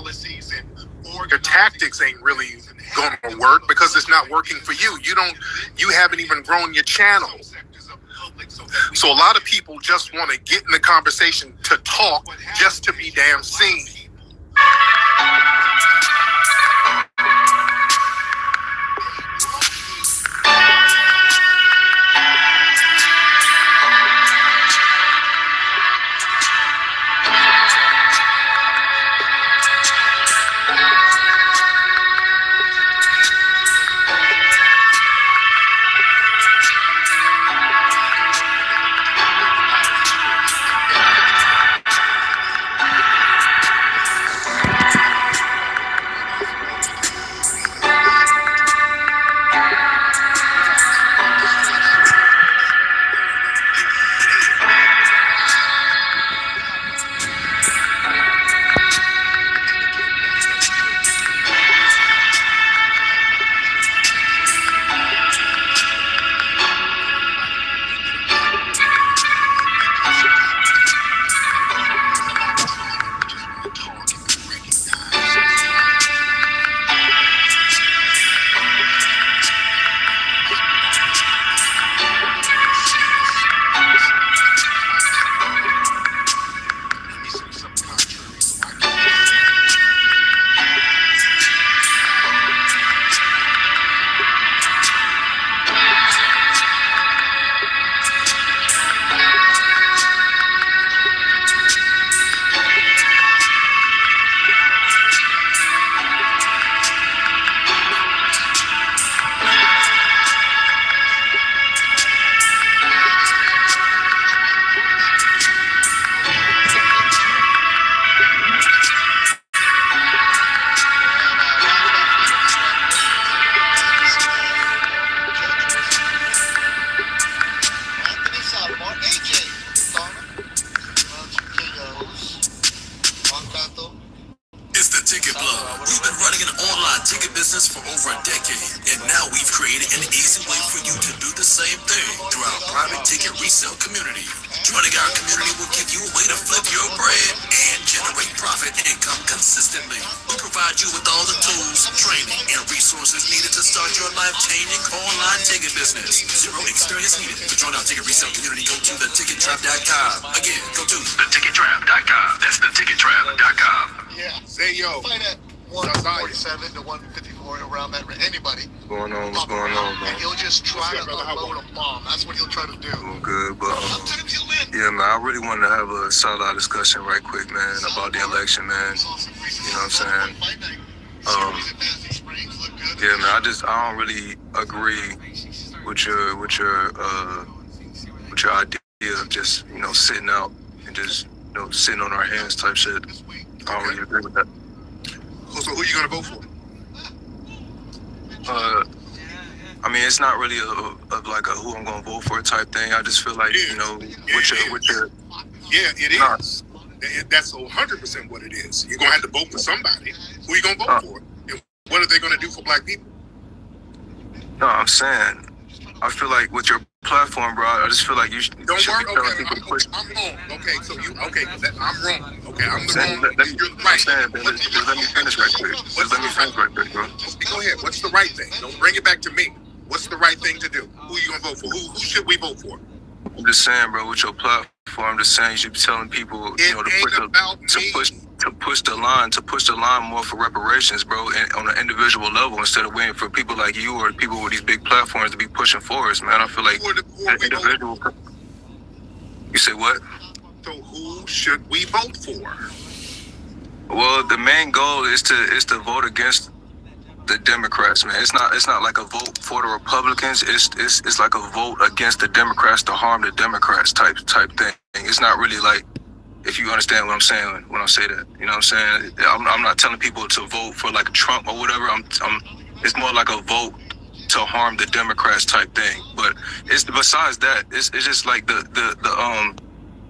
policies and your tactics ain't really going to work because it's not working for you. You haven't even grown your channel. So a lot of people just want to get in the conversation to talk just to be damn seen. For over a decade, and now we've created an easy way for you to do the same thing through our private ticket resale community. Joining our community will give you a way to flip your bread and generate profit income consistently. We provide you with all the tools, training, and resources needed to start your life-changing online ticket business. Zero experience needed. To join our ticket resale community, go to thetickettrap.com. Again, go to thetickettrap.com. That's thetickettrap.com. Yeah. Say yo. Fight at 147 to 154, around that. Anybody. What's going on, man? And he'll just try to unload a bomb. That's what he'll try to do. Doing good, but yeah, man, I really wanted to have a solid discussion right quick, man, about the election, man. You know what I'm saying? Yeah, man, I don't really agree with your idea of just, sitting out and just, sitting on our hands type shit. I don't really agree with that. So who you gonna vote for? I mean, it's not really a who I'm gonna vote for type thing. I just feel like, with your yeah, it is. That's 100% what it is. You're gonna have to vote for somebody. Who you gonna vote for? And what are they gonna do for black people? No, I'm saying, I feel like with your platform, bro, I just feel like you should be telling people to push. I'm wrong. Okay, so I'm wrong. Okay, I'm the wrong. You're right. Just let me finish right quick. Bro. Go ahead. What's the right thing? Don't bring it back to me. What's the right thing to do? Who are you gonna vote for? Who should we vote for? I'm just saying, bro, with your platform, I'm just saying you should be telling people, to push the line more for reparations, bro, and on an individual level instead of waiting for people like you or people with these big platforms to be pushing for us, man. I feel like individual. You say what? So who should we vote for? Well, the main goal is to vote against the Democrats, man. It's not like a vote for the Republicans. It's like a vote against the Democrats to harm the Democrats type thing. It's not really like, if you understand what I'm saying when I say that, you know what I'm saying? I'm not telling people to vote for like Trump or whatever. It's more like a vote to harm the Democrats type thing. But besides that, it's just like the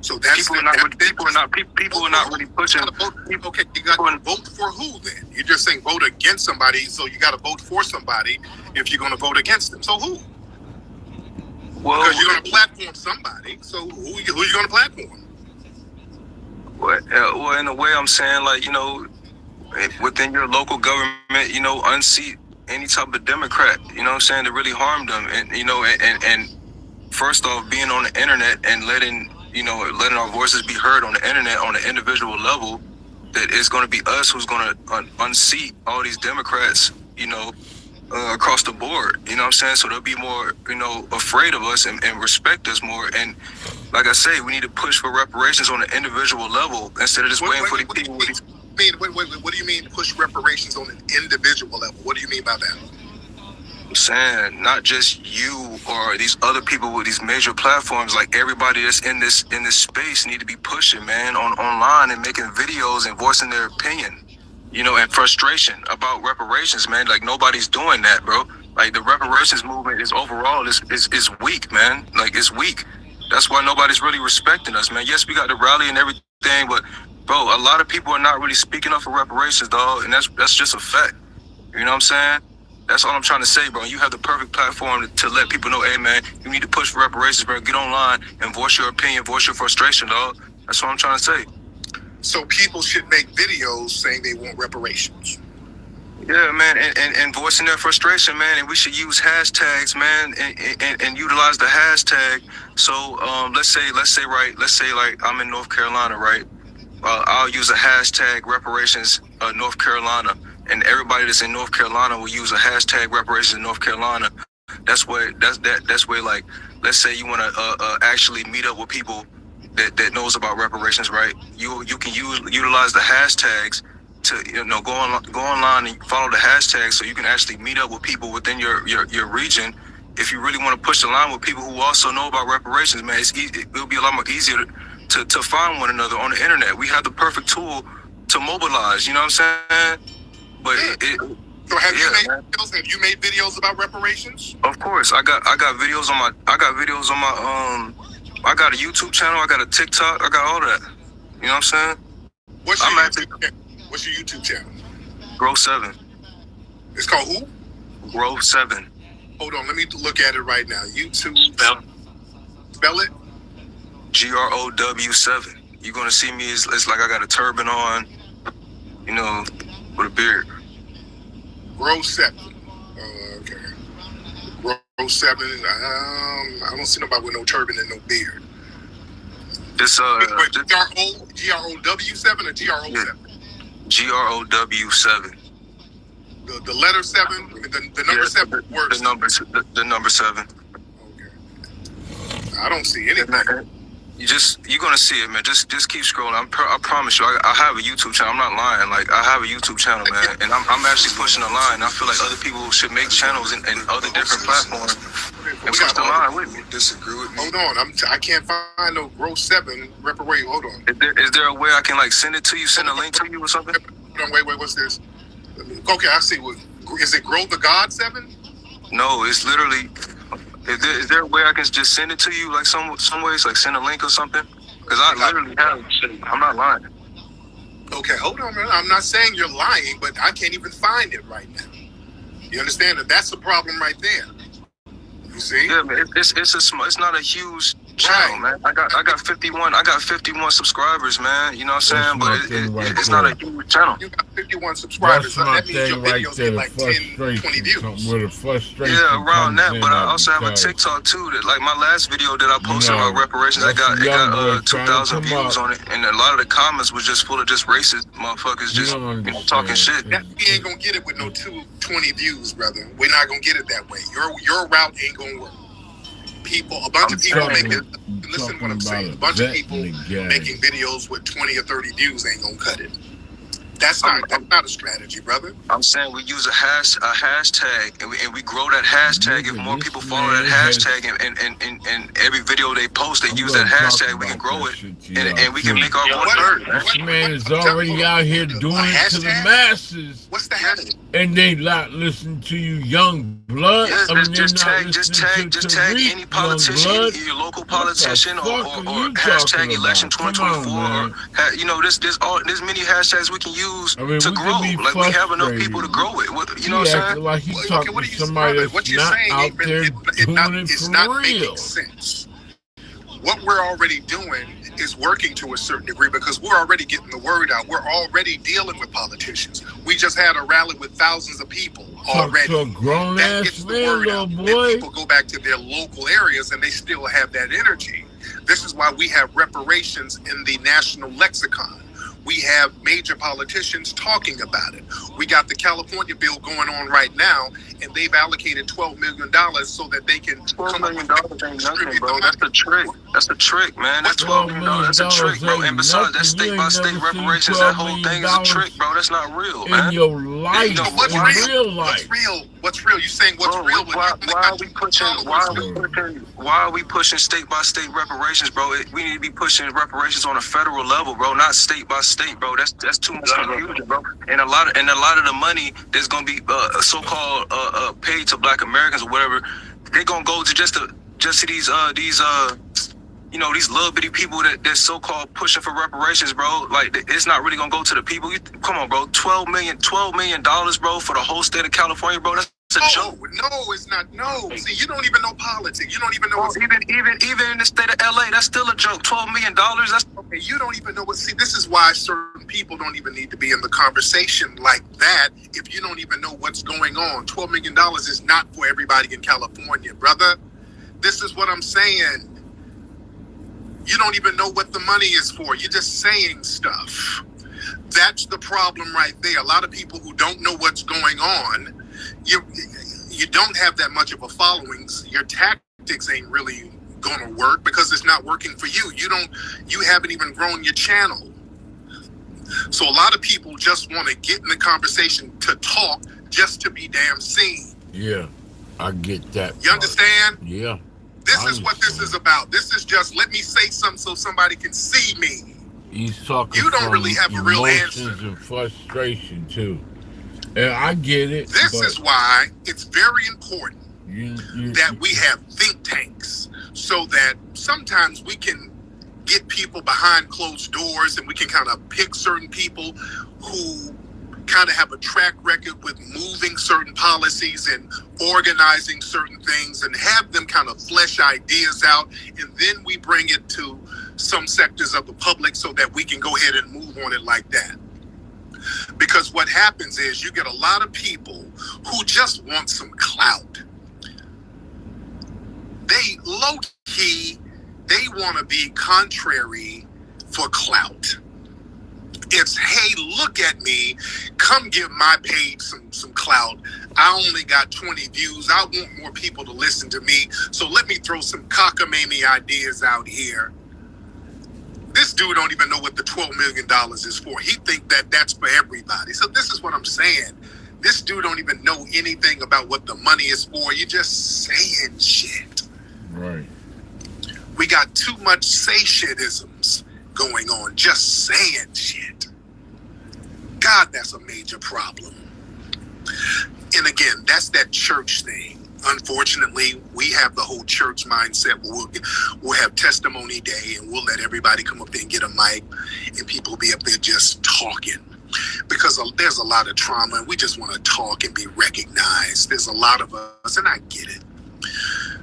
So that's people are not really pushing. Okay, you got to vote for who then? You're just saying vote against somebody, so you got to vote for somebody if you're going to vote against them. So who? Well, because you're going to platform somebody. So who you going to platform? Well, in a way, I'm saying, like, within your local government, you know, unseat any type of Democrat, you know what I'm saying, to really harm them. And, you know, and first off, being on the internet and letting our voices be heard on the internet on an individual level, that it's going to be us who's going to unseat all these Democrats, you know, across the board, you know what I'm saying? So they'll be more, you know, afraid of us and respect us more. And like I say, we need to push for reparations on an individual level instead of just waiting for the people. What do you mean push reparations on an individual level? What do you mean by that? I'm saying not just you or these other people with these major platforms, like everybody that's in this space need to be pushing, man, online and making videos and voicing their opinion, you know, and frustration about reparations, man. Like nobody's doing that, bro. Like the reparations movement is overall is weak, man. Like it's weak. That's why nobody's really respecting us, man. Yes, we got the rally and everything, but bro, a lot of people are not really speaking up for reparations, dog, and that's just a fact. You know what I'm saying? That's all I'm trying to say, bro. You have the perfect platform to let people know, hey, man, you need to push for reparations, bro. Get online and voice your opinion, voice your frustration, dog. That's what I'm trying to say. So people should make videos saying they want reparations. Yeah, man, and voicing their frustration, man. And we should use hashtags, man, and utilize the hashtag. So let's say like I'm in North Carolina, right? I'll use a hashtag reparations North Carolina, and everybody that's in North Carolina will use a hashtag reparations in North Carolina. That's where like, let's say you want to actually meet up with people that knows about reparations, right? You can utilize the hashtags to, you know, go online and follow the hashtags so you can actually meet up with people within your region. If you really want to push the line with people who also know about reparations, man, it'll be a lot more easier to find one another on the internet. We have the perfect tool to mobilize, you know what I'm saying? But so have you made videos about reparations? Of course, I got videos on my I got a YouTube channel, I got a TikTok, I got all that. You know what I'm saying? What's your YouTube channel? Grow 7. It's called who? Grow 7. Hold on, let me look at it right now. YouTube. Spell it. GROW 7. You're gonna see me. It's like I got a turban on, you know, with a beard. Grow 7. Okay. Grow 7. I don't see nobody with no turban and no beard. This GROW 7 or GRO 7? GROW 7. The letter 7, the number 7 words. The number 7. Okay. I don't see anything. You're gonna see it, man. Just keep scrolling. I promise you, I have a YouTube channel. I'm not lying. Like I have a YouTube channel, man, and I'm actually pushing the line. I feel like other people should make channels in other different platforms and push the line with me. Disagree with me? Hold on, I can't find no Grow 7 reparation. Hold on. Is there a way I can like send it to you, send a link to you or something? Hold on, wait, what's this? Okay, I see. Is it Grow the God 7? No, it's literally. Is there a way I can just send it to you, like some ways, like send a link or something? Because I literally have. I'm not lying. Okay, hold on, man. I'm not saying you're lying, but I can't even find it right now. You understand that? That's the problem right there. You see? Yeah, man. It's not a huge channel, man. I got 51 subscribers, man. You know what I'm saying? But it's not a huge channel. You got 51 subscribers. That's That means your videos get like 10, 20 views. Yeah, around that. But I also have a TikTok too. That like my last video that I posted about reparations, it got 2,000 views on it, and a lot of the comments was just full of just racist motherfuckers just talking shit. We ain't gonna get it with no 20 views, brother. We're not gonna get it that way. Your route ain't gonna work. A bunch of people making. Listen to what I'm saying. A bunch of people making videos with 20 or 30 views ain't gonna cut it. That's not a strategy, brother. I'm saying we use a hashtag and we grow that hashtag. If more people follow that hashtag and every video they post, they use that hashtag, we can grow it and we can make our voice heard. This man is already out here doing it to the masses. What's the hashtag? And they not listen to you, young blood. Yeah, just tag any politician, your local politician, or hashtag election 2024. You know, there's many hashtags we can use to grow. Like we have enough people to grow it. You know what I'm saying? Like he's talking to somebody that's not out there doing it for real. Making sense. What we're already doing is working to a certain degree because we're already getting the word out. We're already dealing with politicians. We just had a rally with thousands of people already. So grown that ass gets the man, word little out. boy. And people go back to their local areas and they still have that energy. This is why we have reparations in the national lexicon. We have major politicians talking about it. We got the California bill going on right now, and they've allocated $12 million so that they can $12 million ain't nothing, bro. That's a trick. That's a trick, man. That's $12 million. That's a trick, bro. And besides, that state-by-state reparations, that whole thing is a trick, bro. That's not real, man. In your life, what's in real? real life. What's real? You saying what's bro, real? Why are we pushing state-by-state reparations, bro? We need to be pushing reparations on a federal level, bro, not state-by-state, bro. That's too much confusion, bro. And a lot of the money that's gonna be so-called paid to Black Americans or whatever, they're gonna go to just these these little bitty people that so-called pushing for reparations, bro. Like, it's not really gonna go to the people. Come on, bro. $12 million, bro, for the whole state of California, bro. That's a joke. No, it's not. No, see, you don't even know politics. You don't even know. Well, even in the state of LA, that's still a joke. $12 million. That's okay. You don't even know what. See, this is why certain people don't even need to be in the conversation like that. If you don't even know what's going on, $12 million is not for everybody in California, brother. This is what I'm saying. You don't even know what the money is for. You're just saying stuff. That's the problem right there. A lot of people who don't know what's going on, you don't have that much of a following. Your tactics ain't really gonna work because it's not working for you. You haven't even grown your channel. So a lot of people just want to get in the conversation to talk just to be damn seen. Yeah, I get that. You understand? Yeah. This is what this is about. This is just let me say something so somebody can see me. He's talking. You don't really have a real answer. And frustration too, and I get it. This is why it's very important that we have think tanks, so that sometimes we can get people behind closed doors, and we can kind of pick certain people who kind of have a track record with moving certain policies and organizing certain things, and have them kind of flesh ideas out, and then we bring it to some sectors of the public so that we can go ahead and move on it like that. Because what happens is you get a lot of people who just want some clout. They low-key, they want to be contrary for clout. It's, hey, look at me, come give my page some clout. I only got 20 views. I want more people to listen to me. So let me throw some cockamamie ideas out here. This dude don't even know what the $12 million is for. He think that that's for everybody. So this is what I'm saying. This dude don't even know anything about what the money is for. You're just saying shit. Right. We got too much say shitisms going on, just saying shit. God, that's a major problem. And again, that's that church thing. Unfortunately, we have the whole church mindset. We'll have testimony day, and we'll let everybody come up there and get a mic, and people be up there just talking. Because there's a lot of trauma, and we just want to talk and be recognized. There's a lot of us, and I get it.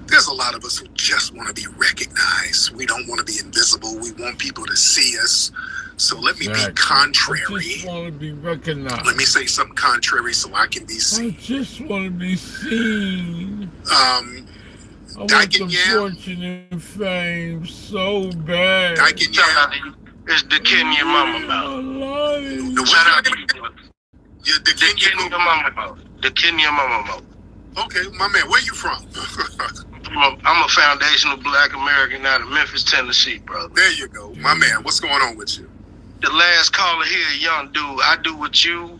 There's a lot of us who just want to be recognized. We don't want to be invisible. We want people to see us. So let me be contrary. I just want to be recognized. Let me say something contrary so I can be seen. I just want to be seen. I want the fortune and fame so bad. It's the kid in your mama mouth. Shout out to you. The kid in your mama mouth. The kid in your mama mouth. Okay, my man, where you from? I'm a foundational Black American out of Memphis, Tennessee, brother. There you go. My man, what's going on with you? The last caller here, young dude, I do what you,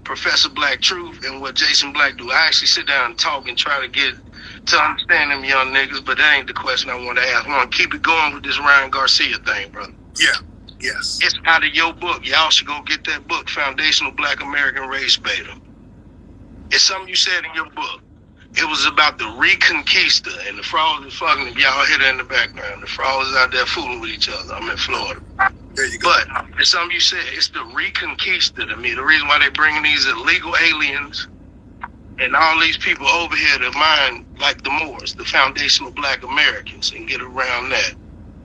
Professor Black Truth, and what Jason Black do. I actually sit down and talk and try to get to understand them young niggas, but that ain't the question I want to ask. I want to keep it going with this Ryan Garcia thing, brother. Yeah, yes. It's out of your book. Y'all should go get that book, Foundational Black American Race Beta. It's something you said in your book. It was about the Reconquista, and the frogs are fucking, if y'all hear that in the background, the frogs out there fooling with each other. I'm in Florida. There you go. But it's something you said, it's the Reconquista to me. The reason why they bringing these illegal aliens and all these people over here to mine like the Moors, the foundational Black Americans, and get around that.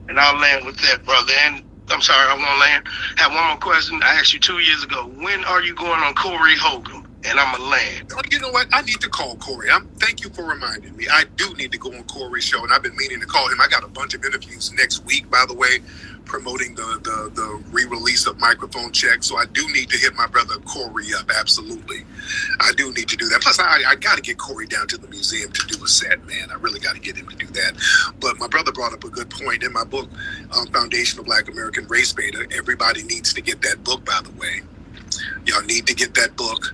And I'll land with that, brother. And I'm sorry, I won't land. Have one more question. I asked you 2 years ago, when are you going on Corey Hogan? And I'm going to land. Oh, you know what? I need to call Corey. Thank you for reminding me. I do need to go on Corey's show, and I've been meaning to call him. I got a bunch of interviews next week, by the way, promoting the re-release of Microphone Check. So I do need to hit my brother Corey up. Absolutely. I do need to do that. Plus, I got to get Corey down to the museum to do a set, man. I really got to get him to do that. But my brother brought up a good point. In my book, Foundational Black American Race Beta, everybody needs to get that book, by the way. Y'all need to get that book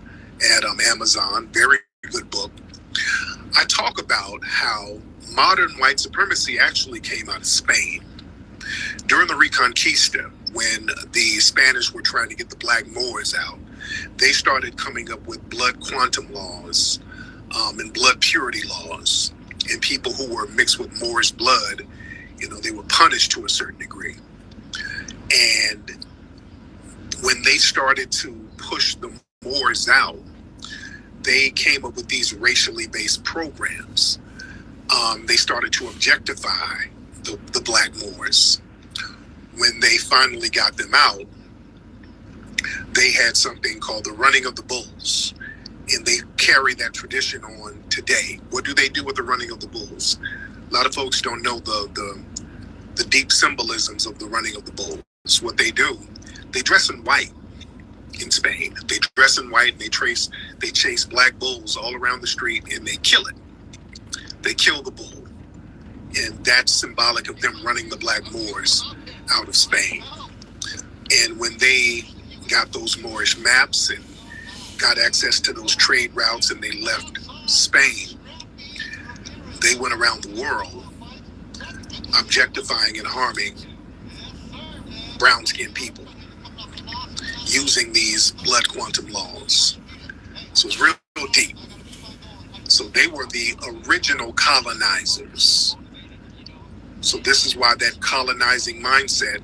at Amazon. Very good book. I talk about how modern white supremacy actually came out of Spain. During the Reconquista, when the Spanish were trying to get the black Moors out, they started coming up with blood quantum laws and blood purity laws. And people who were mixed with Moorish blood, they were punished to a certain degree. And when they started to push the Moors out, they came up with these racially based programs. They started to objectify the black Moors. When they finally got them out, they had something called the running of the bulls, and they carry that tradition on today. What do they do with the running of the bulls? A lot of folks don't know the deep symbolisms of the running of the bulls. What they do, they dress in white. In Spain, they dress in white and they chase black bulls all around the street and they kill it. They kill the bull, and that's symbolic of them running the black Moors out of Spain. And when they got those Moorish maps and got access to those trade routes and they left Spain, they went around the world objectifying and harming brown-skinned people, using these blood quantum laws. So it's real deep. So they were the original colonizers. So this is why that colonizing mindset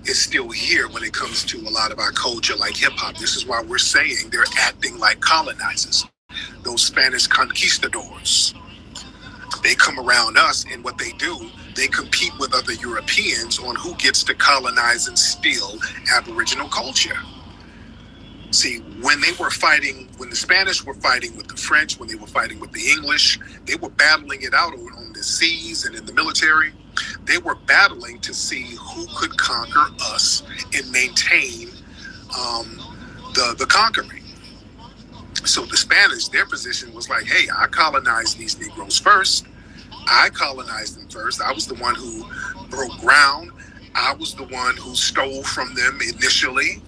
is still here when it comes to a lot of our culture, like hip hop. This is why we're saying they're acting like colonizers. Those Spanish conquistadors. They come around us, and what they do, they compete with other Europeans on who gets to colonize and steal Aboriginal culture. See, when the Spanish were fighting with the French, when they were fighting with the English, they were battling it out on the seas and in the military. They were battling to see who could conquer us and maintain the conquering. So the Spanish, their position was like, hey, I colonized these Negroes first. I colonized them first. I was the one who broke ground. I was the one who stole from them initially.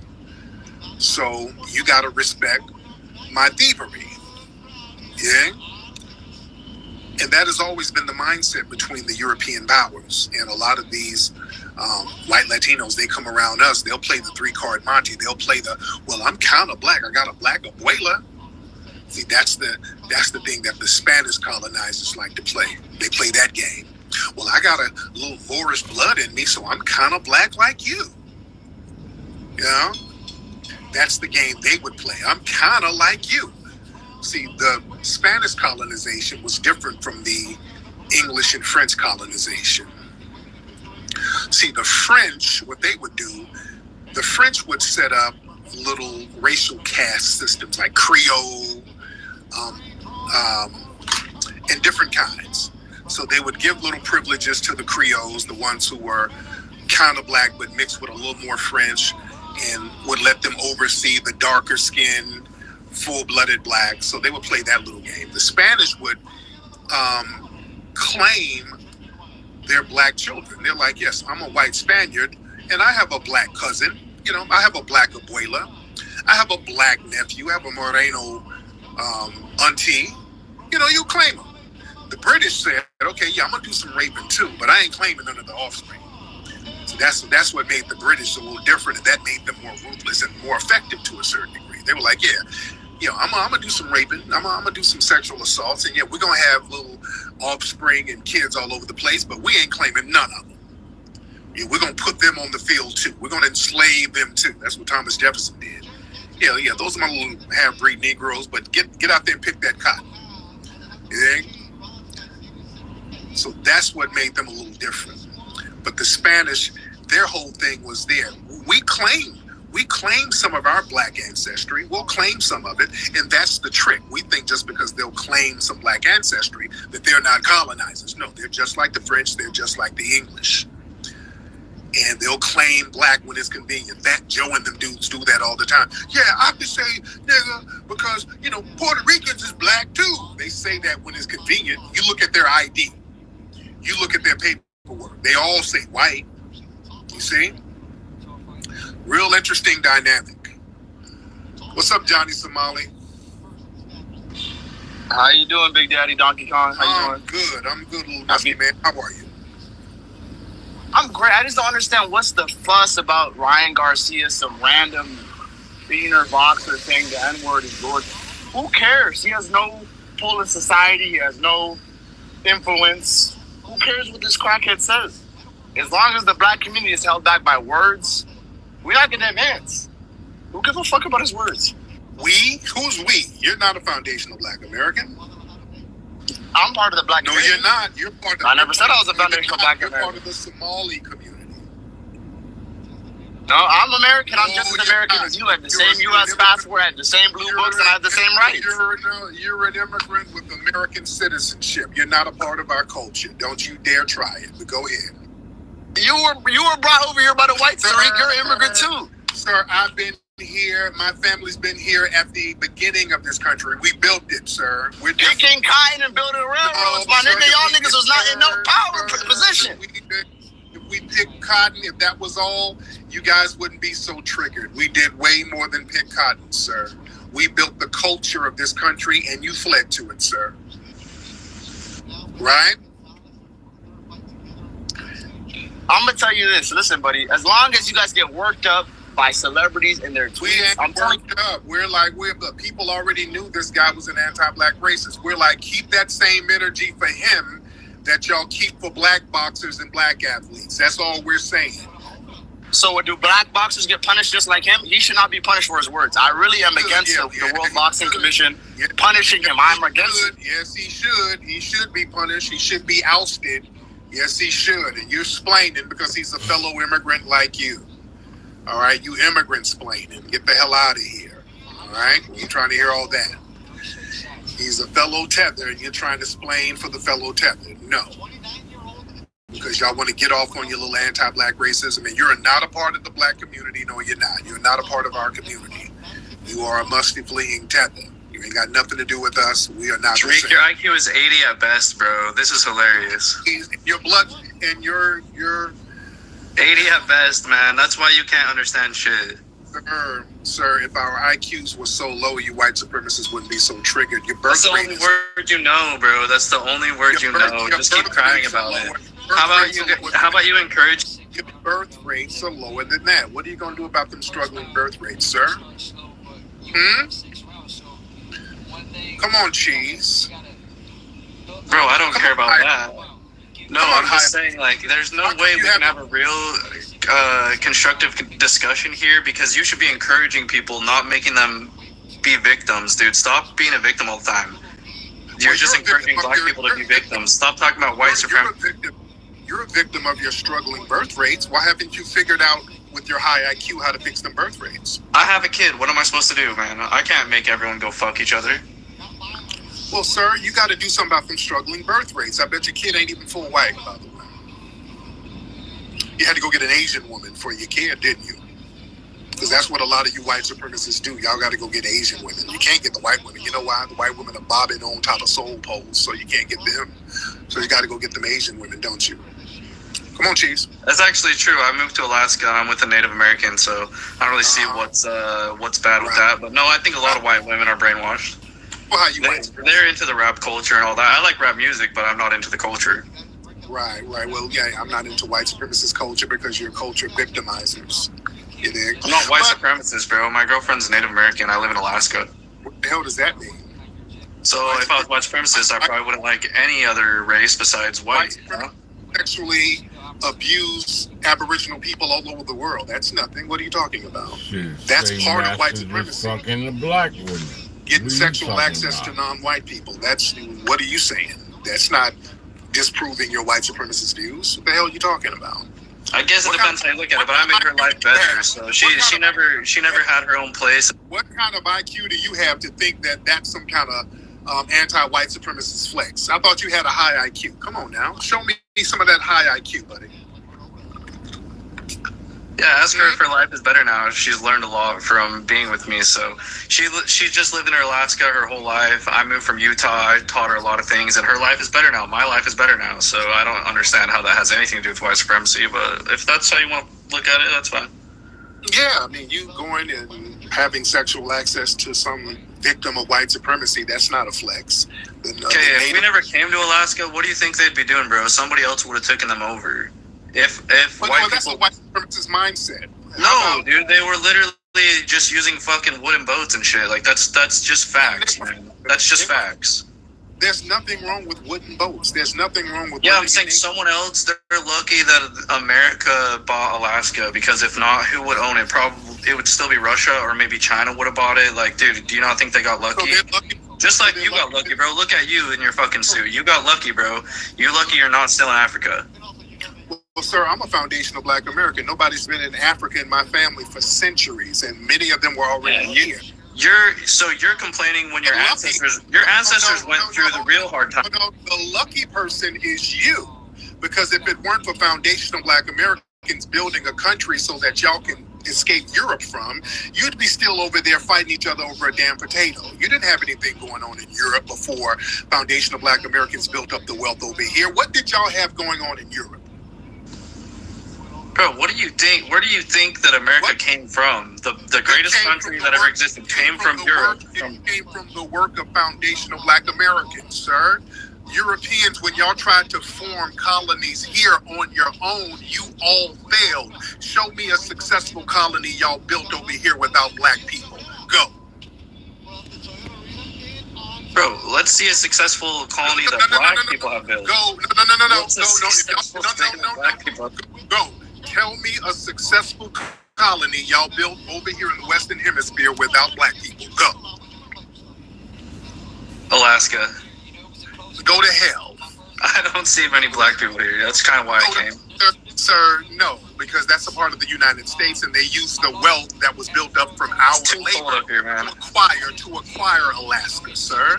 So you got to respect my thievery. Yeah? And that has always been the mindset between the European powers. And a lot of these white Latinos, they come around us, they'll play the 3-card Monte. They'll play well, I'm kind of black. I got a black abuela. See, that's the thing that the Spanish colonizers like to play. They play that game. Well, I got a little Moorish blood in me, so I'm kind of black like you. You know? That's the game they would play. I'm kind of like you. See, the Spanish colonization was different from the English and French colonization. See, the French, what they would do, the French would set up little racial caste systems like Creole and different kinds. So they would give little privileges to the Creoles, the ones who were kind of black but mixed with a little more French, and would let them oversee the darker skinned, full-blooded blacks. So they would play that little game. The Spanish would claim their black children. They're like, yes, I'm a white Spaniard, and I have a black cousin. You know, I have a black abuela. I have a black nephew. I have a Moreno auntie. You know, you claim them. The British said, okay, yeah, I'm going to do some raping too, but I ain't claiming none of the offspring. So that's what made the British a little different, and that made them more ruthless and more effective to a certain degree. They were like, yeah, I'm going to do some raping. I'm going to do some sexual assaults, and yeah, we're going to have little offspring and kids all over the place, but we ain't claiming none of them. Yeah, we're going to put them on the field too. We're going to enslave them too. That's what Thomas Jefferson did. Yeah, those are my little half-breed Negroes, but get out there and pick that cotton. You think? So that's what made them a little different. But the Spanish, their whole thing was there. We claim some of our black ancestry. We'll claim some of it, and that's the trick. We think just because they'll claim some black ancestry that they're not colonizers. No, they're just like the French. They're just like the English. And they'll claim black when it's convenient. That Joe and them dudes do that all the time. Yeah, I can say nigga because, you know, Puerto Ricans is black too. They say that when it's convenient. You look at their ID. You look at their paperwork. They all say white. You see? Real interesting dynamic. What's up, Johnny Somali? How you doing, Big Daddy Donkey Kong? How you doing? Good. I'm good, little musky man. How are you? I'm great. I just don't understand what's the fuss about Ryan Garcia, some random beaner boxer saying the N-word in Georgia. Who cares? He has no pull in society. He has no influence. Who cares what this crackhead says? As long as the black community is held back by words, we're not going to advance. Who gives a fuck about his words? We? Who's we? You're not a foundational black American. I'm part of the black community. No, you're not. You're part of. I never said I was a foundational black American. You're part of the Somali community. No, I'm American. I'm just as American as you. I have the same U.S. passport, I have the same blue books, and I have the same rights. You're an immigrant with American citizenship. You're not a part of our culture. Don't you dare try it. But go ahead. You were brought over here by the whites, Tariq. You're an immigrant too. Sir, I've been here. My family's been here at the beginning of this country. We built it, sir. We're picking cotton and building railroads, my nigga. Y'all niggas was not in no power position. If we picked cotton, if that was all, you guys wouldn't be so triggered. We did way more than pick cotton, sir. We built the culture of this country, and you fled to it, sir. Right? I'm gonna tell you this. Listen, buddy. As long as you guys get worked up by celebrities and their tweets, we ain't worked up. We're the people already knew this guy was an anti-black racist. We're like, keep that same energy for him that y'all keep for black boxers and black athletes. That's all we're saying. So do black boxers get punished just like him? He should not be punished for his words. I really am against the World Boxing Commission punishing him. I'm against it. Yes, he should. He should be punished. He should be ousted. Yes, he should. And you're splaining because he's a fellow immigrant like you. All right? You immigrant splaining. Get the hell out of here. All right? You trying to hear all that. He's a fellow tether, and you're trying to splain for the fellow tether. No. Because y'all want to get off on your little anti-black racism, and you're not a part of the black community. No, you're not. You're not a part of our community. You are a musty fleeing tether. You ain't got nothing to do with us. We are not. Tariq, your IQ is 80 at best, bro. This is hilarious. Your blood and your 80 at best, man. That's why you can't understand shit. Sir, if our IQs were so low, you white supremacists wouldn't be so triggered. Your birth That's the only word you know, bro. That's the only word you know. Just keep crying about it. How about you encourage? Your birth rates are lower than that. What are you going to do about them struggling birth rates, sir? Come on, cheese. Bro, I don't care about that. No, I'm just saying, like, there's no way we can have a real constructive discussion here because you should be encouraging people, not making them be victims, dude. Stop being a victim all the time. You're just encouraging black people to be victims. Stop talking about white supremacy. You're a victim of your struggling birth rates. Why haven't you figured out with your high IQ how to fix them birth rates? I have a kid. What am I supposed to do, man? I can't make everyone go fuck each other. Well, sir, you got to do something about them struggling birth rates. I bet your kid ain't even full white, by the way. You had to go get an Asian woman for your kid, didn't you? Because that's what a lot of you white supremacists do. Y'all got to go get Asian women. You can't get the white women. You know why? The white women are bobbing on top of soul poles, so you can't get them. So you got to go get them Asian women, don't you? Come on, Cheese. That's actually true. I moved to Alaska. I'm with a Native American, so I don't really see what's bad with that. But no, I think a lot of white women are brainwashed. Well, they're into the rap culture and all that. I like rap music, but I'm not into the culture. Right. Well, yeah, I'm not into white supremacist culture because you're culture victimizers. You dig? I'm not white supremacist, bro. My girlfriend's Native American. I live in Alaska. What the hell does that mean? So if I was white supremacist, I probably wouldn't like any other race besides white. Sexually abuse Aboriginal people all over the world. That's nothing. What are you talking about? That's part of white supremacy. Fucking the black women. Getting sexual access to non-white people. What are you saying? That's not disproving your white supremacist views. What the hell are you talking about? I guess it depends how you look at it, but I made her life better, so she never had her own place. What kind of IQ do you have to think that that's some kind of anti-white supremacist flex? I thought you had a high IQ. Come on now, show me some of that high IQ, buddy. Yeah, ask her if her life is better now. She's learned a lot from being with me. So she just lived in Alaska her whole life. I moved from Utah. I taught her a lot of things, and her life is better now. My life is better now. So I don't understand how that has anything to do with white supremacy. But if that's how you want to look at it, that's fine. Yeah, I mean, you going and having sexual access to some victim of white supremacy, that's not a flex. Okay, if we never came to Alaska, what do you think they'd be doing, bro? Somebody else would have taken them over. If that's a white supremacist mindset. No, dude, they were literally just using fucking wooden boats and shit. Like that's just facts, man. That's just facts. There's nothing wrong with wooden boats. There's nothing wrong with. Yeah, I'm saying someone else. They're lucky that America bought Alaska, because if not, who would own it? Probably it would still be Russia, or maybe China would have bought it. Like, dude, do you not think they got lucky? So lucky. Just like you got lucky, bro. Look at you in your fucking suit. You got lucky, bro. You're lucky you're not still in Africa. Well, sir, I'm a foundational Black American. Nobody's been in Africa in my family for centuries, and many of them were already here. You're complaining when your ancestors went through the real hard time. No, the lucky person is you, because if it weren't for foundational Black Americans building a country so that y'all can escape Europe from, you'd be still over there fighting each other over a damn potato. You didn't have anything going on in Europe before foundational Black Americans built up the wealth over here. What did y'all have going on in Europe? Bro, what do you think? Where do you think that America came from? The greatest country that ever existed came from Europe. It came from the work of foundational Black Americans, sir. Europeans, when y'all tried to form colonies here on your own, you all failed. Show me a successful colony y'all built over here without Black people. Go. Bro, let's see a successful colony that Black people have built. Go. Tell me a successful colony y'all built over here in the Western Hemisphere without Black people. Go. Alaska. Go to hell. I don't see many Black people here. That's kind of why I came. Sir, no, because that's a part of the United States, and they use the wealth that was built up from our labor to acquire Alaska, sir.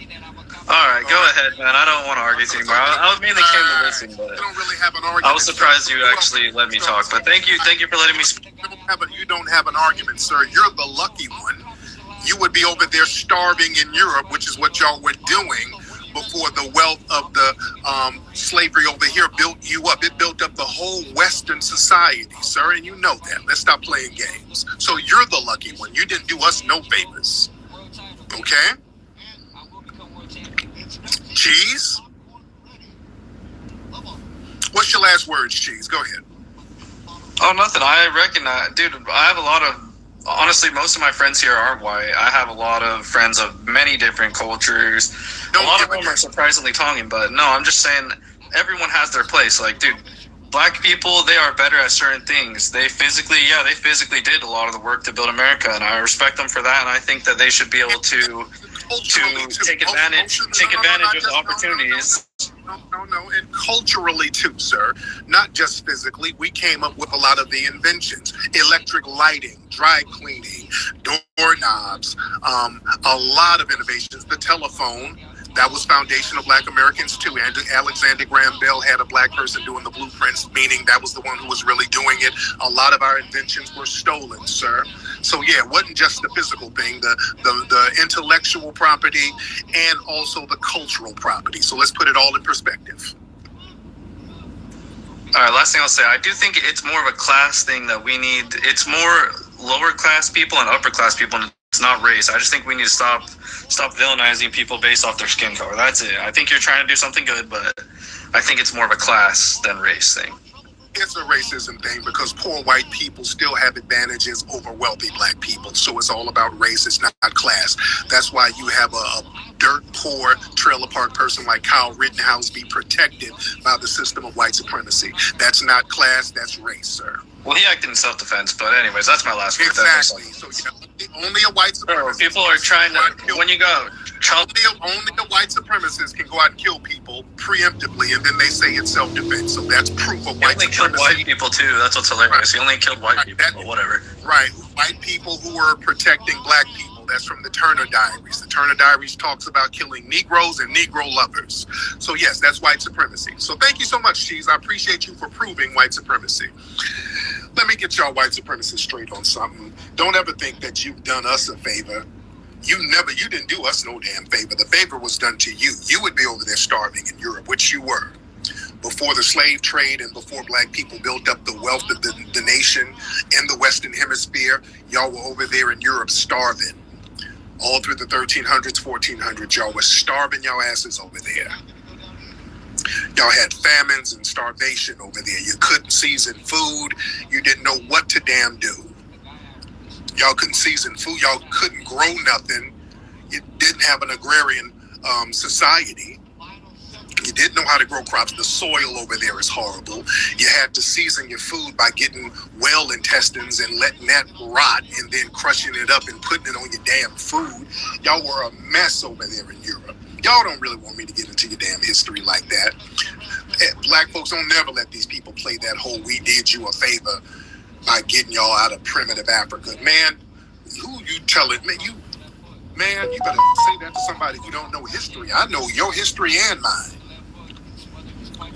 All right, go ahead, man. I don't want to argue anymore. I mainly came to listen, but don't really have an argument. I was surprised you actually let me talk. But thank you for letting me speak. You don't have an argument, sir. You're the lucky one. You would be over there starving in Europe, which is what y'all were doing before the wealth of the slavery over here built you up. It built up the whole Western society, sir, and you know that. Let's stop playing games. So you're the lucky one. You didn't do us no favors. Okay? Cheese? What's your last words, Cheese? Go ahead. Oh, nothing. I recognize, dude, I have a lot of, honestly, most of my friends here are white. I have a lot of friends of many different cultures. A lot of them are surprisingly Tongan, but no, I'm just saying everyone has their place. Like, dude, Black people, they are better at certain things. They physically did a lot of the work to build America, and I respect them for that, and I think that they should be able to take advantage of the opportunities. No, and culturally too, sir. Not just physically. We came up with a lot of the inventions: electric lighting, dry cleaning, doorknobs, a lot of innovations. The telephone, that was foundational Black Americans too. And Alexander Graham Bell had a Black person doing the blueprints, meaning that was the one who was really doing it. A lot of our inventions were stolen, sir. So yeah, it wasn't just the physical thing, the intellectual property and also the cultural property. So let's put it all in perspective. All right, last thing I'll say, I do think it's more of a class thing that we need. It's more lower class people and upper class people, and it's not race. I just think we need to stop villainizing people based off their skin color. That's it. I think you're trying to do something good, but I think it's more of a class than race thing. It's a racism thing because poor white people still have advantages over wealthy Black people. So it's all about race. It's not class. That's why you have a dirt poor trailer park person like Kyle Rittenhouse be protected by the system of white supremacy. That's not class. That's race, sir. Well, he acted in self-defense, but anyways, that's my last word. Exactly. So only a white supremacist. People are trying to, when you go, Only the white supremacists can go out and kill people preemptively, and then they say it's self-defense. So that's proof of white supremacy. He only killed white people too. That's what's hilarious. He only killed white people, but whatever. Right, white people who were protecting black people. That's from the Turner Diaries. The Turner Diaries talks about killing Negroes and Negro lovers. So yes, that's white supremacy. So thank you so much, Cheese. I appreciate you for proving white supremacy. Let me get y'all white supremacists straight on something. Don't ever think that you've done us a favor. You didn't do us no damn favor. The favor was done to you. You would be over there starving in Europe, which you were. Before the slave trade and before black people built up the wealth of the nation in the Western Hemisphere, y'all were over there in Europe starving. All through the 1300s, 1400s, y'all were starving y'all asses over there. Y'all had famines and starvation over there. You couldn't season food. You didn't know what to damn do. Y'all couldn't season food. Y'all couldn't grow nothing. You didn't have an agrarian society. You didn't know how to grow crops. The soil over there is horrible. You had to season your food by getting whale intestines and letting that rot and then crushing it up and putting it on your damn food. Y'all were a mess over there in Europe. Y'all don't really want me to get into your damn history like that. Black folks don't never let these people play that whole we did you a favor by getting y'all out of primitive Africa. Man, who you tell it? Man, you better say that to somebody who don't know history. I know your history and mine.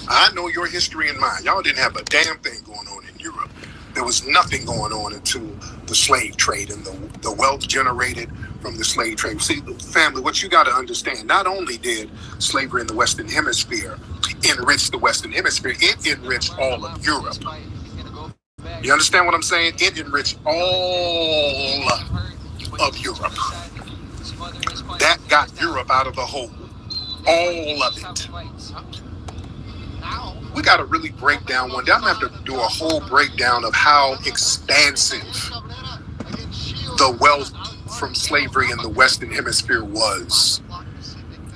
I know your history and mine. Y'all didn't have a damn thing going on in Europe. There was nothing going on until the slave trade and the wealth generated from the slave trade. See, family, what you got to understand, not only did slavery in the Western Hemisphere enrich the Western Hemisphere, it enriched all of Europe. You understand what I'm saying? It enriched all of Europe. That got Europe out of the hole. All of it. We got to really break down one day. I'm going to have to do a whole breakdown of how expansive the wealth from slavery in the Western Hemisphere was.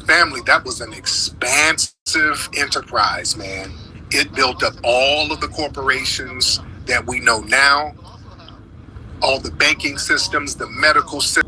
Family, that was an expansive enterprise, man. It built up all of the corporations that we know now, all the banking systems, the medical system.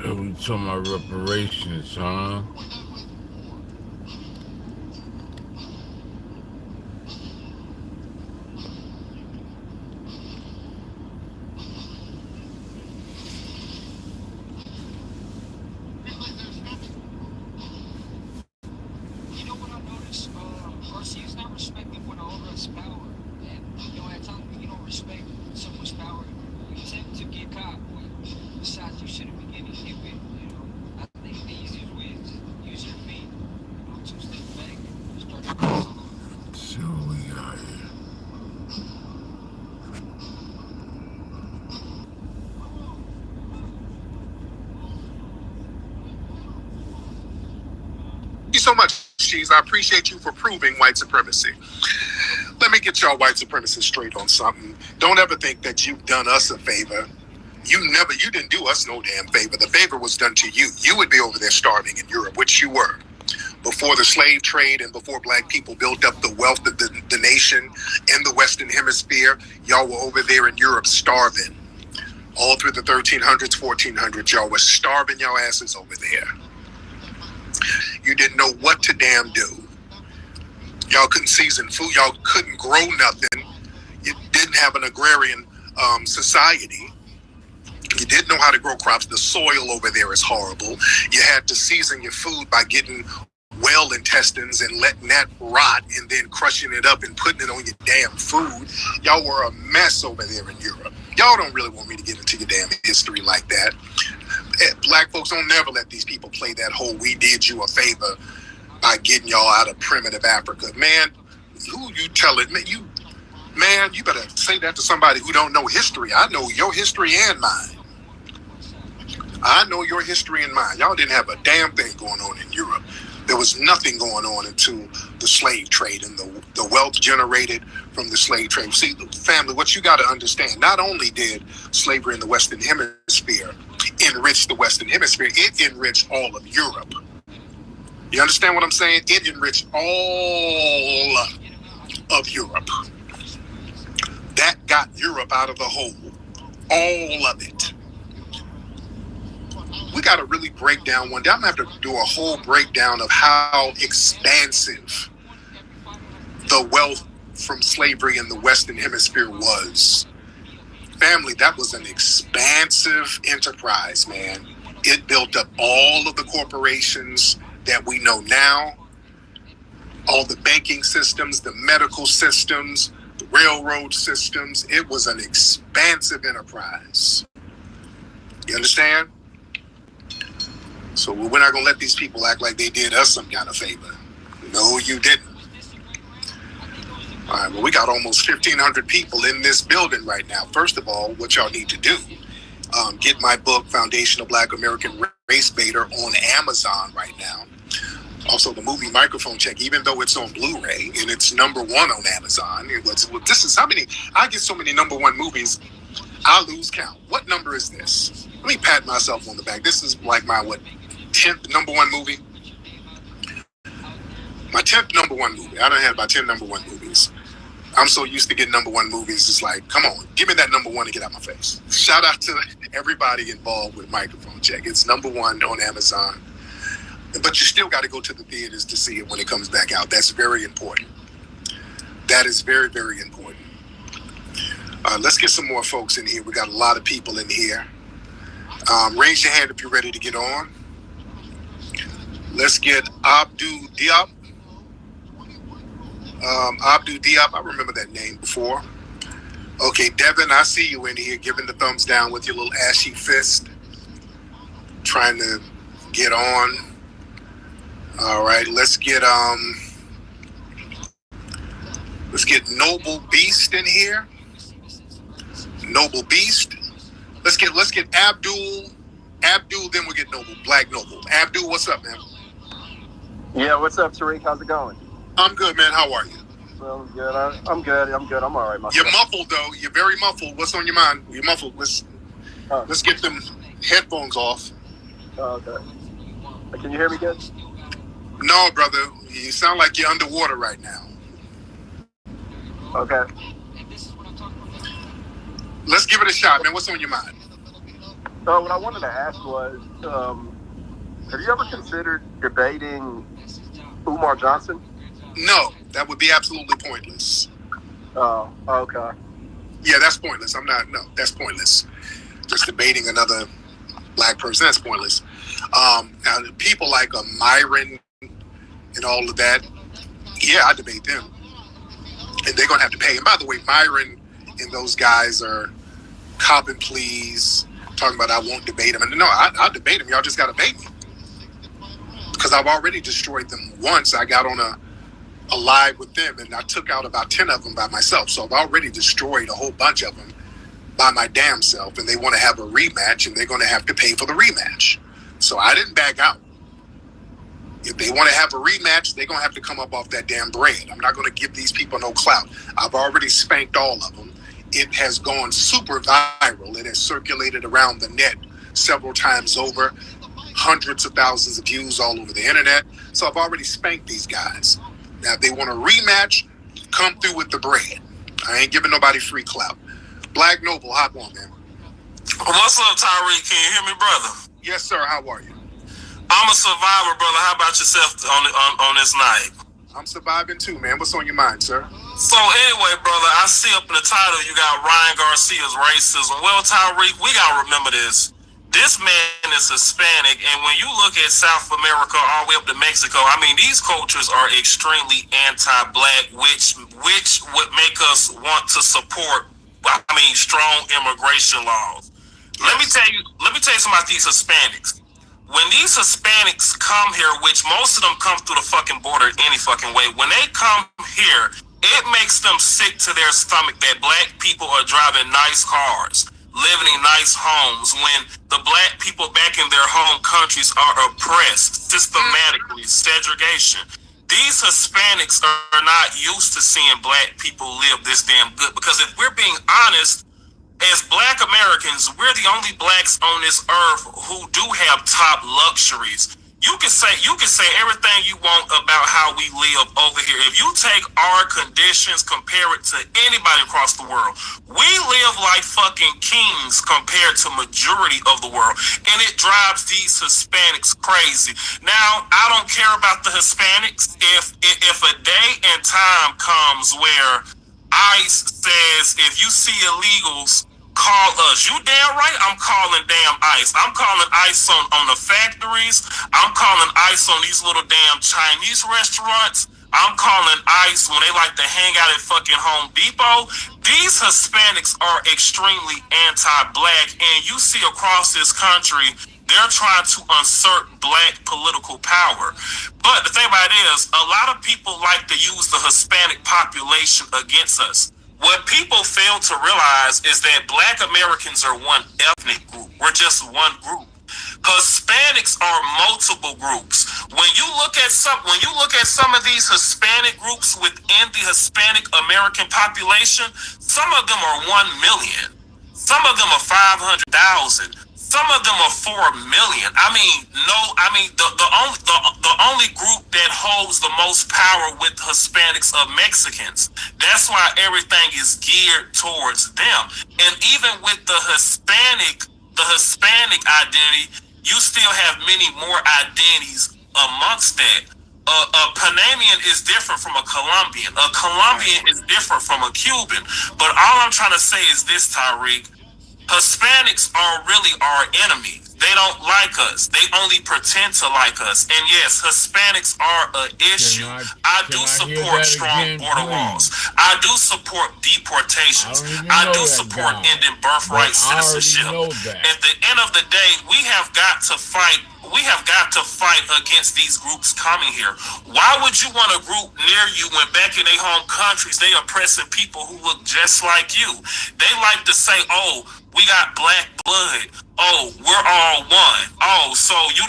We talking about reparations, huh? So much, Cheese. I appreciate you for proving white supremacy. Let me get y'all white supremacists straight on something. Don't ever think that you've done us a favor. You didn't do us no damn favor. The favor was done to you. You would be over there starving in Europe, which you were. Before the slave trade and before black people built up the wealth of the nation in the Western Hemisphere, y'all were over there in Europe starving. All through the 1300s, 1400s, y'all were starving y'all asses over there. You didn't know what to damn do. Y'all couldn't season food. Y'all couldn't grow nothing. You didn't have an agrarian society. You didn't know how to grow crops. The soil over there is horrible. You had to season your food by getting whale intestines and letting that rot and then crushing it up and putting it on your damn food. Y'all were a mess over there in Europe. Y'all don't really want me to get into your damn history like that. Black folks don't never let these people play that whole we did you a favor by getting y'all out of primitive Africa. Man, who you telling? Man, you better say that to somebody who don't know history. I know your history and mine. I know your history and mine. Y'all didn't have a damn thing going on in Europe. There was nothing going on until the slave trade and the wealth generated from the slave trade. See, family, what you got to understand, not only did slavery in the Western Hemisphere enrich the Western Hemisphere, it enriched all of Europe. You understand what I'm saying? It enriched all of Europe. That got Europe out of the hole. All of it. We got to really break down one day. I'm going to have to do a whole breakdown of how expansive the wealth from slavery in the Western Hemisphere was. Family, that was an expansive enterprise, man. It built up all of the corporations that we know now, all the banking systems, the medical systems, the railroad systems. It was an expansive enterprise. You understand? So we're not going to let these people act like they did us some kind of favor. No, you didn't. All right, well, we got almost 1,500 people in this building right now. First of all, what y'all need to do, get my book, Foundational Black American Race Baiter, on Amazon right now. Also, the movie Microphone Check, even though it's on Blu-ray and it's #1 on Amazon. This is how many, I get so many #1 movies, I lose count. What number is this? Let me pat myself on the back. This is like my, 10th #1 movie? My 10th #1 movie. I done had about 10 #1 movies. I'm so used to getting #1 movies. It's like, come on, give me that #1 and get out my face. Shout out to everybody involved with Microphone Check. It's #1 on Amazon. But you still got to go to the theaters to see it when it comes back out. That's very important. That is very, very important. Let's get some more folks in here. We got a lot of people in here. Raise your hand if you're ready to get on. Let's get Abdul Diop. Abdul Diop, I remember that name before. Okay, Devin, I see you in here giving the thumbs down with your little ashy fist. Trying to get on. All right, let's get Noble Beast in here. Noble Beast. Let's get Abdul, then we'll get Noble, Black Noble. Abdul, what's up, man? Yeah, what's up, Tariq? How's it going? I'm good, man. How are you? Well, good. I'm good. I'm all right, myself. You're muffled, though. You're very muffled. What's on your mind? You're muffled. Let's get them headphones off. Okay. Can you hear me good? No, brother. You sound like you're underwater right now. Okay. Let's give it a shot, man. What's on your mind? So what I wanted to ask was, have you ever considered debating Umar Johnson? No, that would be absolutely pointless. Oh, okay. Yeah, that's pointless. That's pointless. Just debating another black person, that's pointless. Now, people like Myron and all of that, yeah, I debate them. And they're going to have to pay. And by the way, Myron and those guys are copping pleas, talking about I won't debate them. And no, I'll debate them. Y'all just got to pay me. Because I've already destroyed them once. I got on a live with them, and I took out about 10 of them by myself. So I've already destroyed a whole bunch of them by my damn self, and they want to have a rematch, and they're going to have to pay for the rematch. So I didn't back out. If they want to have a rematch, they're going to have to come up off that damn bread. I'm not going to give these people no clout. I've already spanked all of them, it has gone super viral. It has circulated around the net several times over, hundreds of thousands of views all over the internet. So I've already spanked these guys. Now, if they want a rematch, come through with the bread. I ain't giving nobody free clout. Black Noble, hop on, man. What's up, Tyreek? Can you hear me, brother? Yes, sir. How are you? I'm a survivor, brother. How about yourself on this night? I'm surviving too, man. What's on your mind, sir? So anyway, brother, I see up in the title you got Ryan Garcia's racism. Well, Tyreek, we gotta remember this. This man is Hispanic, and when you look at South America all the way up to Mexico, I mean, these cultures are extremely anti-black, which would make us want to support, strong immigration laws. Let me tell you something about these Hispanics. When these Hispanics come here, which most of them come through the fucking border any fucking way, when they come here, it makes them sick to their stomach that black people are driving nice cars, living in nice homes, when the black people back in their home countries are oppressed systematically, segregation. These Hispanics are not used to seeing black people live this damn good, because if we're being honest, as black Americans, we're the only blacks on this earth who do have top luxuries. You can say everything you want about how we live over here. If you take our conditions, compare it to anybody across the world, we live like fucking kings compared to majority of the world, and it drives these Hispanics crazy. Now, I don't care about the Hispanics. If a day and time comes where ICE says if you see illegals, call us. You damn right I'm calling damn ICE. I'm calling ICE on the factories. I'm calling ICE on these little damn Chinese restaurants. I'm calling ICE when they like to hang out at fucking Home Depot. These Hispanics are extremely anti-black, and you see across this country, they're trying to insert black political power. But the thing about it is, a lot of people like to use the Hispanic population against us. What people fail to realize is that black Americans are one ethnic group. We're just one group. Hispanics are multiple groups. When you look at some of these Hispanic groups within the Hispanic American population, some of them are 1 million. Some of them are 500,000. Some of them are 4 million. The only group that holds the most power with Hispanics are Mexicans. That's why everything is geared towards them. And even with the Hispanic identity, you still have many more identities amongst that. A Panamanian is different from a Colombian. A Colombian is different from a Cuban. But all I'm trying to say is this, Tyreek. Hispanics are really our enemy. They don't like us. They only pretend to like us. And yes, Hispanics are an issue. I do support strong border walls. I do support deportations. I do support ending birthright citizenship. At the end of the day, we have got to fight. We have got to fight against these groups coming here. Why would you want a group near you when back in their home countries they oppressing people who look just like you? They like to say, "Oh, we got black blood. Oh, we're all one. Oh, so you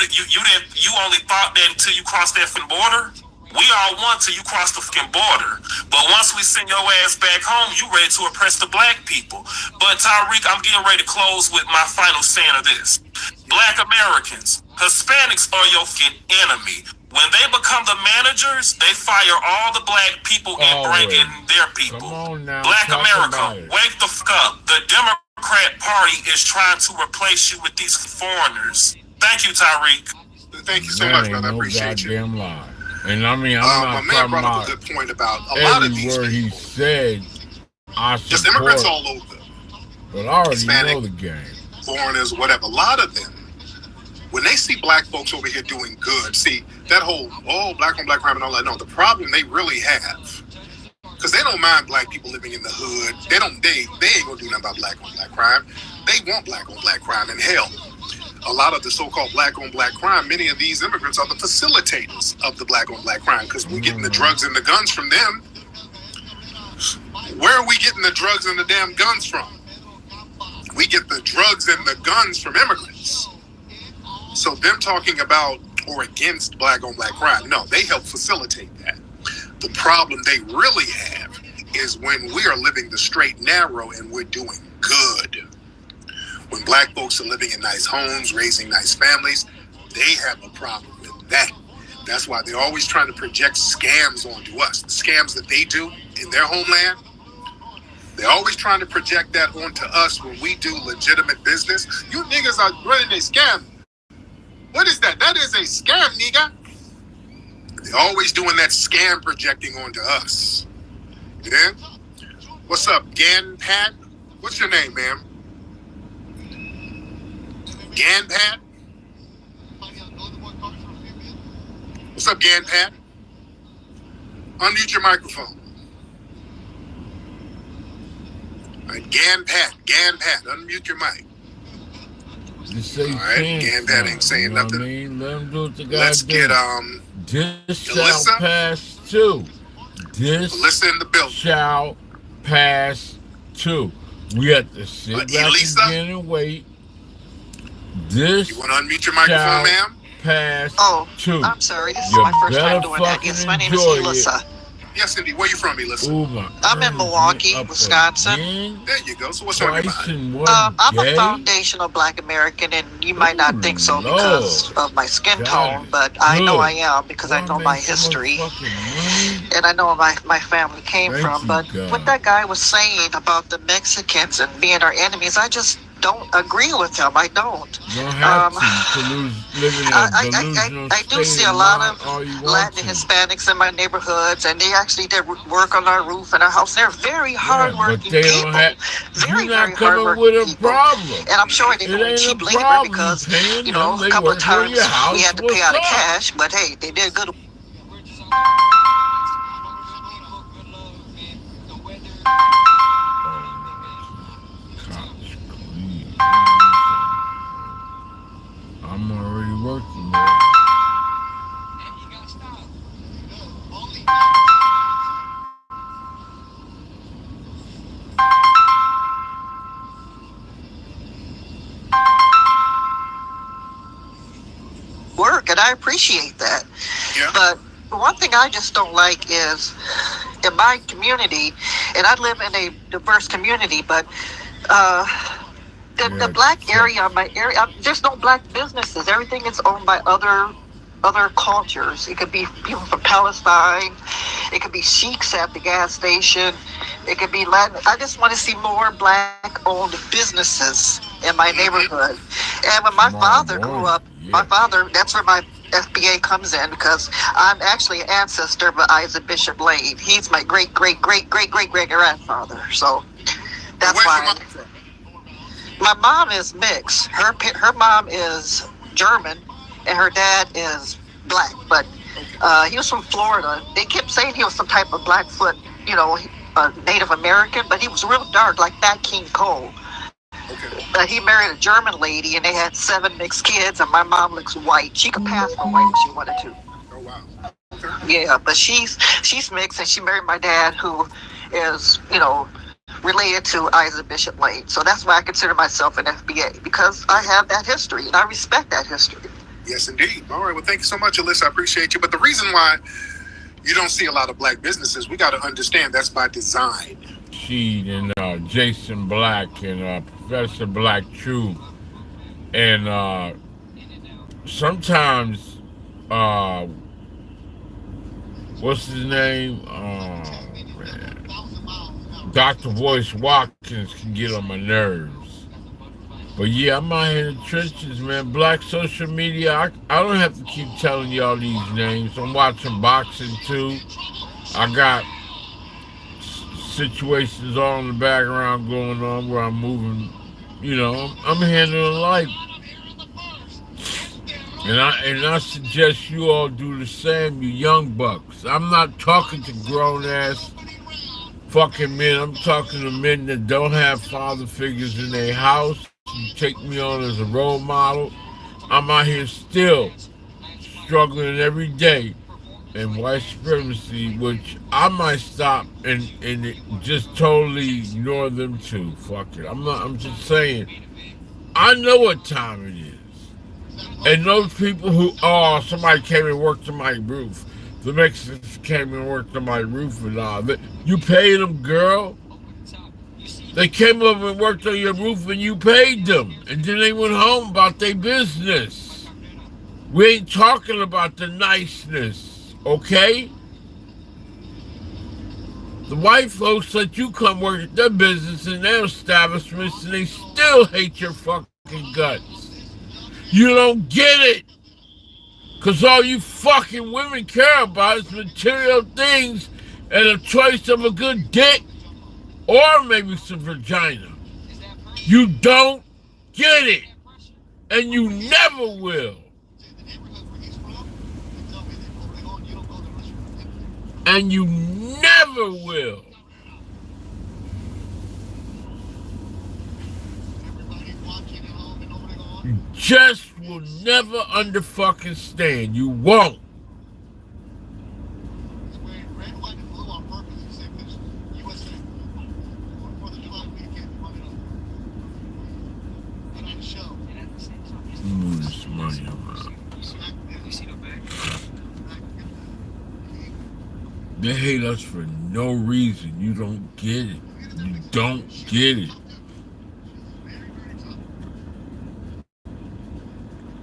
only thought that until you crossed that border? We all one till you cross the fucking border. But once we send your ass back home, you ready to oppress the black people." But Tyreek, I'm getting ready to close with my final saying of this. Black Americans, Hispanics are your fucking enemy. When they become the managers, they fire all the black people and bring in their people. Black America, wake the fuck up. The Democrat Party is trying to replace you with these foreigners. Thank you, Tyreek. Thank you so much, brother. I appreciate you. Lie. And I mean, I'm not my man brought up a good point about a lot of these word he said, I support, just immigrants all over. But I already Hispanic, know the game. Foreigners, whatever. A lot of them, when they see black folks over here doing good, see that whole black on black crime and all that. No, the problem they really have, because they don't mind black people living in the hood. They ain't gonna do nothing about black on black crime. They want black on black crime, and hell, a lot of the so-called black on black crime, many of these immigrants are the facilitators of the black on black crime, because we're getting the drugs and the guns from them. Where are we getting the drugs and the damn guns from? We get the drugs and the guns from immigrants. So them talking about or against black on black crime, no, they help facilitate that. The problem they really have is when we are living the straight and narrow and we're doing good. When black folks are living in nice homes, raising nice families, they have a problem with that. That's why they're always trying to project scams onto us. The scams that they do in their homeland, they're always trying to project that onto us when we do legitimate business. You niggas are running a scam. What is that? That is a scam, nigga. They're always doing that scam projecting onto us. Yeah? What's up, Gan-Pat? What's your name, ma'am? Gan-Pat? What's up, Gan-Pat? Unmute your microphone. All right, Gan-Pat, unmute your mic. Just say all right, Gan-Pat ain't saying nothing. I mean? Let him do what they gotta Let's do. get This Alyssa? shall pass too. This Alyssa in the building. shall pass too. We have to sit back Elisa? again and wait. This You want to unmute your microphone, ma'am? pass too. I'm sorry. This is You my first time better doing that. Yes, my name is fucking Elissa. Yes, Cindy. Where you from, Elissa? I'm in Milwaukee, Wisconsin. There you go. So what's on your mind? I'm a foundational Black American, and you might not think so because of my skin tone, but I know I am because I know my history, and I know where my family came from. But what that guy was saying about the Mexicans and being our enemies, I just don't agree with him. I don't. You don't have to live in a delusional I do see a lot of Latin Hispanics in my neighborhoods, and they actually did work on our roof and our house. They're very hardworking people. Very hardworking people. And I'm sure they don't cheap labor because, you know, a couple of times we had to pay out of cash, but hey, they did good. I'm already working, man. Work, and I appreciate that. Yeah. But one thing I just don't like is in my community, and I live in a diverse community, but the black area, my area, there's no black businesses. Everything is owned by other cultures. It could be people from Palestine. It could be sheiks at the gas station. It could be Latin. I just want to see more black-owned businesses in my neighborhood. And when my father grew up, my father, that's where my FBA comes in, because I'm actually an ancestor of Isaac Bishop Lane. He's my great-great-great-great-great-grandfather. So that's why. My mom is mixed. Her mom is German, and her dad is black. But he was from Florida. They kept saying he was some type of Blackfoot, you know, Native American, but he was real dark, like Nat King Cole. He married a German lady, and they had 7 mixed kids, and my mom looks white. She could pass for white if she wanted to. Oh, wow. Yeah, but she's mixed, and she married my dad, who is, you know, related to Isaac Bishop Lane. So that's why I consider myself an FBA, because I have that history, and I respect that history. Yes, indeed. All right. Well, thank you so much, Alyssa. I appreciate you. But the reason why you don't see a lot of black businesses, we got to understand that's by design. Sheed and Jason Black and Professor Black True, and sometimes what's his name? Man. Dr. Voice Watkins can get on my nerves. But yeah, I'm out here in the trenches, man. Black social media, I don't have to keep telling y'all these names. I'm watching boxing too. I got situations all in the background going on where I'm moving, you know, I'm handling life. And I suggest you all do the same, you young bucks. I'm not talking to grown ass fucking men. I'm talking to men that don't have father figures in their house. You take me on as a role model. I'm out here still struggling every day in white supremacy, which I might stop and just totally ignore them too. Fuck it. I'm just saying, I know what time it is. And those people who, somebody came and worked on my roof. The Mexicans came and worked on my roof and all. You paid them, girl. They came over and worked on your roof and you paid them. And then they went home about their business. We ain't talking about the niceness, okay? The white folks let you come work at their business and their establishments and they still hate your fucking guts. You don't get it. Because all you fucking women care about is material things and a choice of a good dick or maybe some vagina. You don't get it. And you never will. And you never will. You just will never under fucking stand. You won't. Move this money around. They hate us for no reason. You don't get it. You don't get it.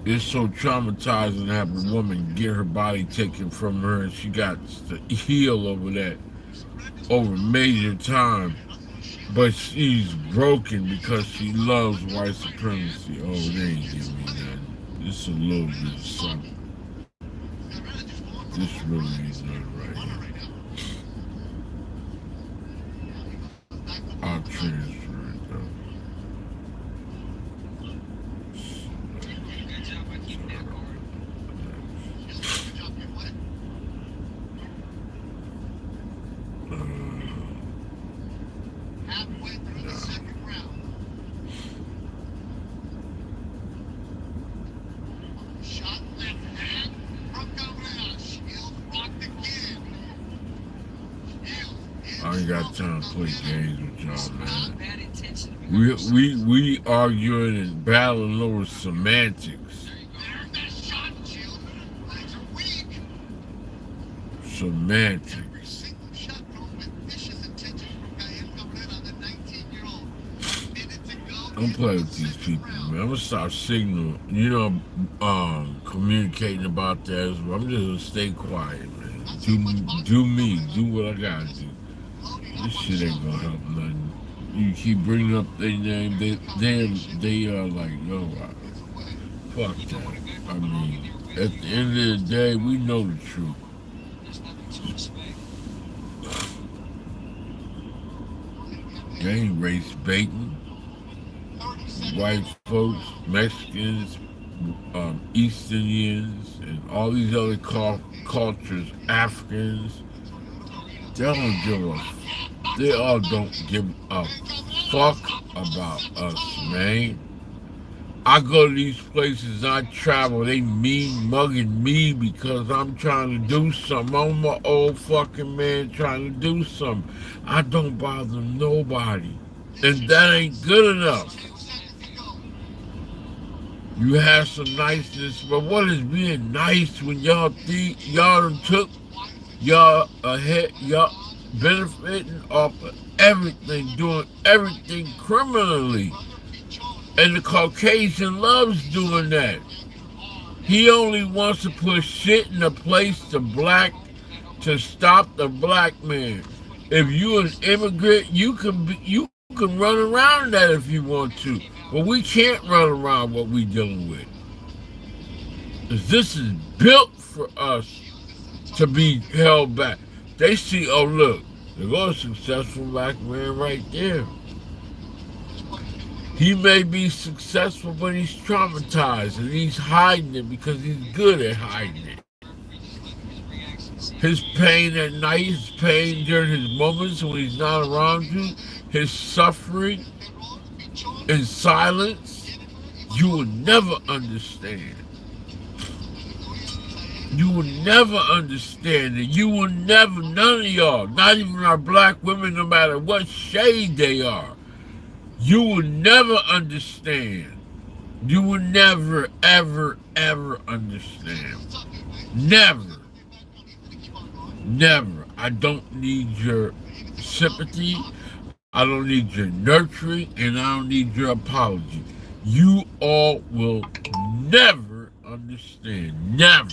It's so traumatizing to have a woman get her body taken from her and she got to heal over that over major time. But she's broken because she loves white supremacy. Oh, they ain't giving me nothing. Just a little bit of something. This really is nothing right here. I'll transfer it though. I ain't got time to play games with y'all, man. We arguing and battling over semantics. Semantics. Don't play with these people, man. I'm gonna stop signaling, communicating about that as well. I'm just gonna stay quiet, man. Do me. Do what I gotta do. This shit ain't gonna help nothing. You keep bringing up their name, they are like, yo, fuck that. I mean, at the end of the day, we know the truth. They ain't race baiting. White folks, Mexicans, East Indians, and all these other cultures, Africans, they all don't give a fuck about us, man. I go to these places, I travel, they mugging me because I'm trying to do something. I'm an old fucking man trying to do something. I don't bother nobody. And that ain't good enough. You have some niceness, but what is being nice when y'all think y'all took y'all ahead, y'all benefiting off of everything, doing everything criminally. And the Caucasian loves doing that. He only wants to put shit in a place to stop the black man. If you an immigrant, you can run around that if you want to. But we can't run around what we dealing with. 'Cause this is built for us to be held back. They see, oh look, there goes a successful black man right there. He may be successful, but he's traumatized and he's hiding it because he's good at hiding it. His pain at night, his pain during his moments when he's not around you, his suffering in silence, you will never understand. You will never understand it. You will never, none of y'all, not even our black women, no matter what shade they are, you will never understand. You will never, ever, ever understand. Never. Never. I don't need your sympathy. I don't need your nurturing, and I don't need your apology. You all will never understand. Never.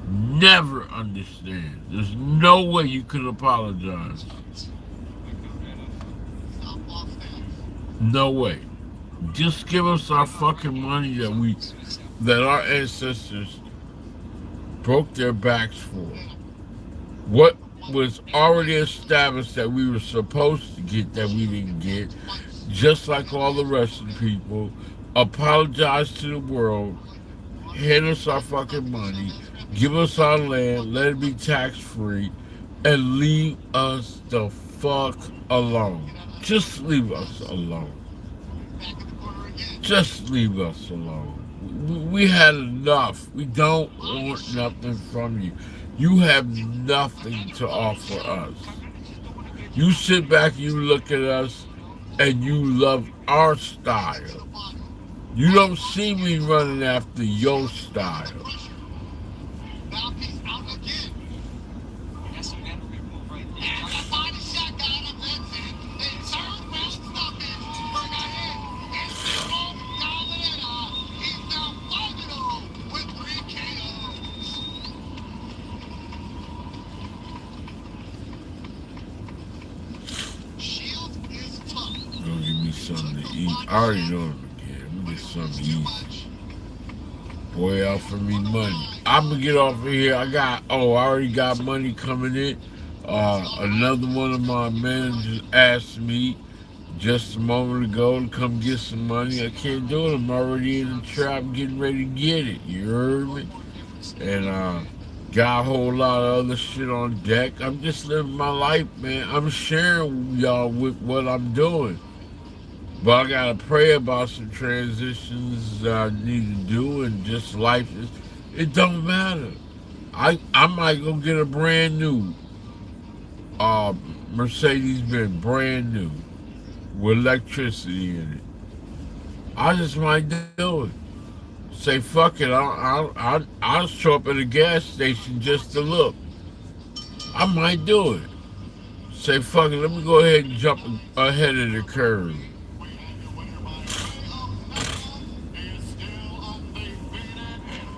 Never understand. There's no way you can apologize. No way. Just give us our fucking money that our ancestors broke their backs for. What was already established that we were supposed to get that we didn't get, just like all the rest of the people. Apologize to the world, hand us our fucking money, give us our land, let it be tax-free, and leave us the fuck alone. Just leave us alone. Just leave us alone. We had enough. We don't want nothing from you. You have nothing to offer us. You sit back, you look at us, and you love our style. You don't see me running after your style. Gonna give me something to eat. I already know what I'm gonna get. I'm gonna get something to eat. Boy, offer me money. I'm gonna get off of here. I already got money coming in. Another one of my managers asked me just a moment ago to come get some money. I can't do it. I'm already in the trap getting ready to get it. You heard me? And got a whole lot of other shit on deck. I'm just living my life, man. I'm sharing y'all with what I'm doing. But I gotta pray about some transitions that I need to do, and just life is. It don't matter. I might go get a brand new Mercedes Benz, brand new, with electricity in it. I just might do it. Say fuck it. I'll show up at a gas station just to look. I might do it. Say fuck it. Let me go ahead and jump ahead of the curve.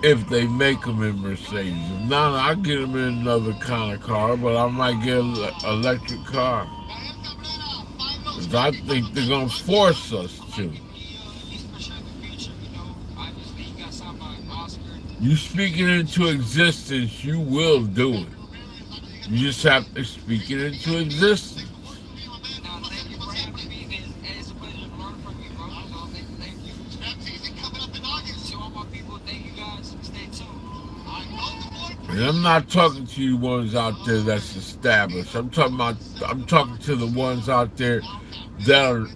If they make them in Mercedes. If not, I'll get them in another kind of car, but I might get an electric car. Because I think they're going to force us to. You speak it into existence, you will do it. You just have to speak it into existence. And I'm not talking to you ones out there that's established. I'm talking to the ones out there that are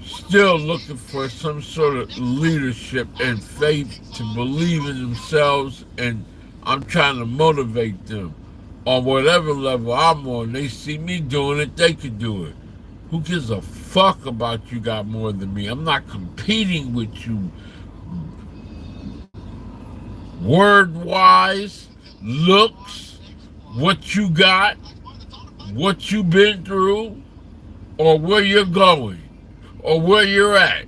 still looking for some sort of leadership and faith to believe in themselves, and I'm trying to motivate them. On whatever level I'm on, they see me doing it, they can do it. Who gives a fuck about you got more than me? I'm not competing with you word-wise, looks, what you got, what you've been through, or where you're going, or where you're at.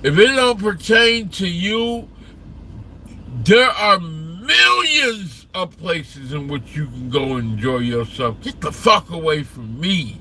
If it don't pertain to you, there are millions of places in which you can go enjoy yourself. Get the fuck away from me.